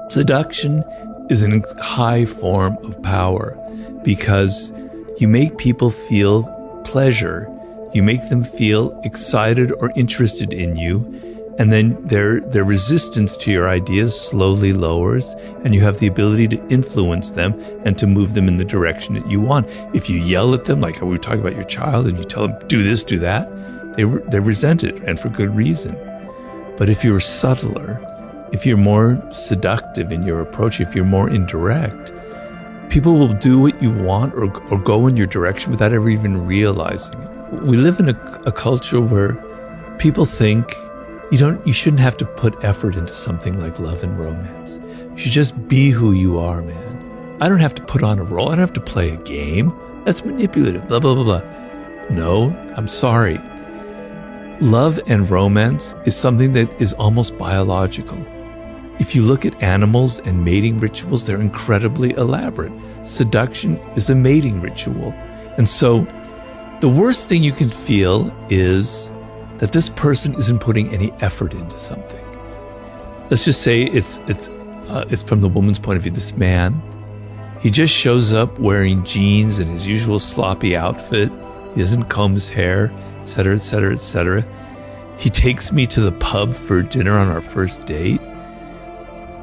Seduction is a high form of power because you make people feel pleasure. You make them feel excited or interested in you, and then their resistance to your ideas slowly lowers, and you have the ability to influence them and to move them in the direction that you want. If you yell at them, like we were talking about your child, and you tell them, do this, do that, they resent it, and for good reason. But if you're subtler, if you're more seductive in your approach, if you're more indirect, people will do what you want or go in your direction without ever even realizing it. We live in a culture where people think you shouldn't have to put effort into something like love and romance. You should just be who you are, man. I don't have to put on a role. I don't have to play a game. That's manipulative, blah, blah, blah, blah. No, I'm sorry. Love and romance is something that is almost biological. If you look at animals and mating rituals, they're incredibly elaborate. Seduction is a mating ritual. And so the worst thing you can feel is that this person isn't putting any effort into something. Let's just say it's from the woman's point of view. This man, he just shows up wearing jeans and his usual sloppy outfit. He doesn't comb his hair, etc., etc., etc. He takes me to the pub for dinner on our first date.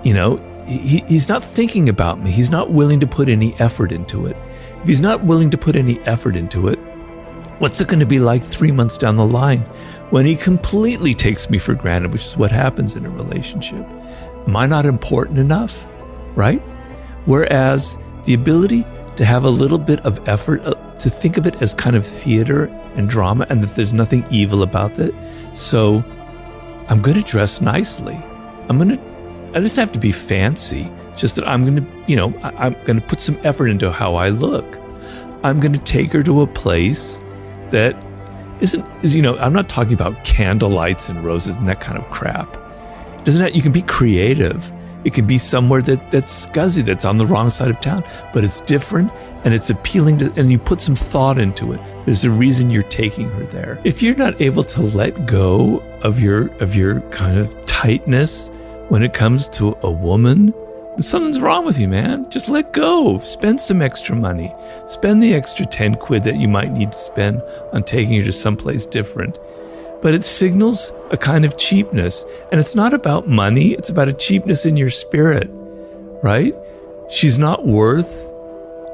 You know, he's not thinking about me. He's not willing to put any effort into it. If he's not willing to put any effort into it, what's it going to be like 3 months down the line when he completely takes me for granted, which is what happens in a relationship? Am I not important enough, right? Whereas the ability to have a little bit of effort, to think of it as kind of theater and drama, and that there's nothing evil about it. So I'm going to dress nicely. I just have to be fancy. Just that I'm going to put some effort into how I look. I'm going to take her to a place that I'm not talking about candlelights and roses and that kind of crap. You can be creative. It can be somewhere that's scuzzy, that's on the wrong side of town, but it's different and it's appealing to, and you put some thought into it. There's a reason you're taking her there. If you're not able to let go of your kind of tightness when it comes to a woman, then something's wrong with you, man. Just let go. Spend some extra money. Spend the extra 10 quid that you might need to spend on taking her to someplace different. But it signals a kind of cheapness. And it's not about money. It's about a cheapness in your spirit, right? She's not worth,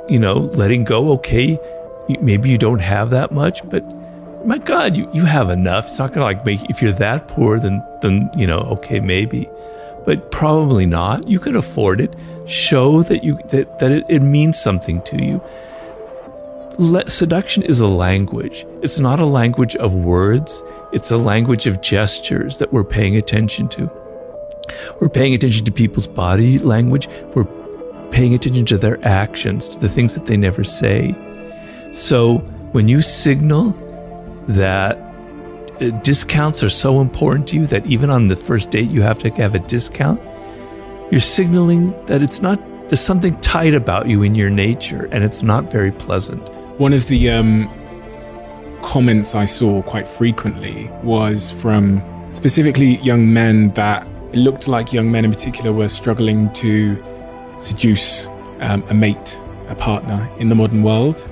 letting go. Okay, maybe you don't have that much, but my God, you have enough. It's not going to if you're that poor, then okay, maybe. But probably not. You can afford it. Show that it means something to you. Seduction is a language. It's not a language of words. It's a language of gestures that we're paying attention to. We're paying attention to people's body language. We're paying attention to their actions, to the things that they never say. So when you signal that discounts are so important to you that even on the first date you have to have a discount, you're signaling that there's something tight about you in your nature, and it's not very pleasant. One of the comments I saw quite frequently was from specifically young men, that it looked like young men in particular were struggling to seduce a mate, a partner in the modern world.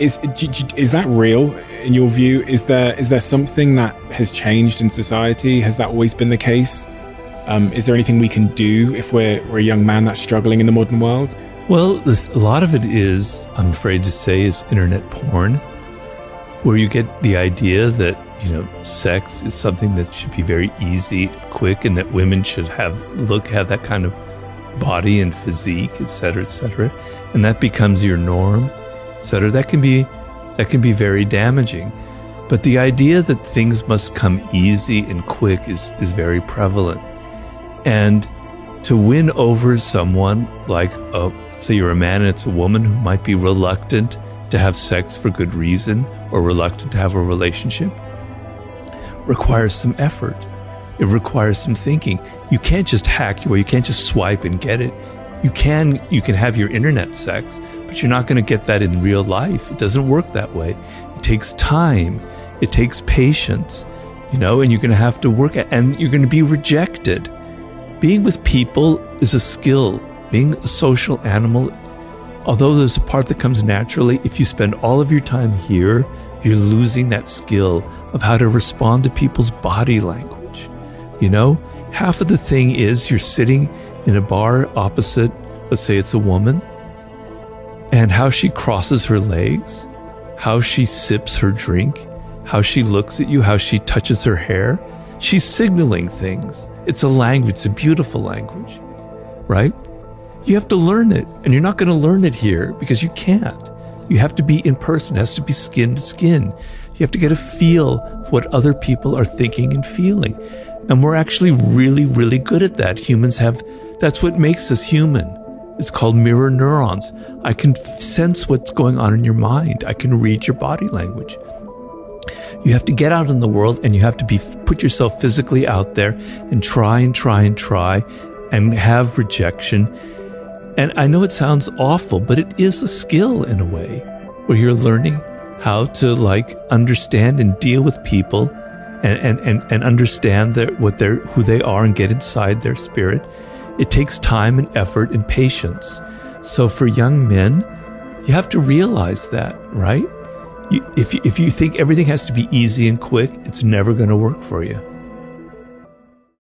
Is that real in your view? Is there something that has changed in society? Has that always been the case? Is there anything we can do if we're a young man that's struggling in the modern world? Well, a lot of it is, I'm afraid to say, is internet porn, where you get the idea that, sex is something that should be very easy, quick, and that women should have that kind of body and physique, etc., etc., and that becomes your norm, etc. That can be very damaging. But the idea that things must come easy and quick is very prevalent. And to win over someone like, say you're a man and it's a woman who might be reluctant to have sex for good reason or reluctant to have a relationship, requires some effort. It requires some thinking. You can't just hack your way. You can't just swipe and get it. You can have your internet sex, but you're not going to get that in real life. It doesn't work that way. It takes time. It takes patience, and you're going to have to work at, and you're going to be rejected. being with people is a skill. Being a social animal, although there's a part that comes naturally, if you spend all of your time here, you're losing that skill of how to respond to people's body language. You know, half of the thing is you're sitting in a bar opposite, let's say it's a woman, and how she crosses her legs, how she sips her drink, how she looks at you, how she touches her hair. She's signaling things. It's a language, it's a beautiful language, right? You have to learn it, and you're not going to learn it here because you can't. You have to be in person. It has to be skin to skin. You have to get a feel for what other people are thinking and feeling. And we're actually really, really good at that. Humans have, that's what makes us human. It's called mirror neurons. I can sense what's going on in your mind. I can read your body language. You have to get out in the world, and you have to put yourself physically out there and try and try and try and have rejection. And I know it sounds awful, but it is a skill in a way where you're learning how to understand and deal with people and understand who they are and get inside their spirit. It takes time and effort and patience. So for young men, you have to realize that, right? If you think everything has to be easy and quick, it's never going to work for you.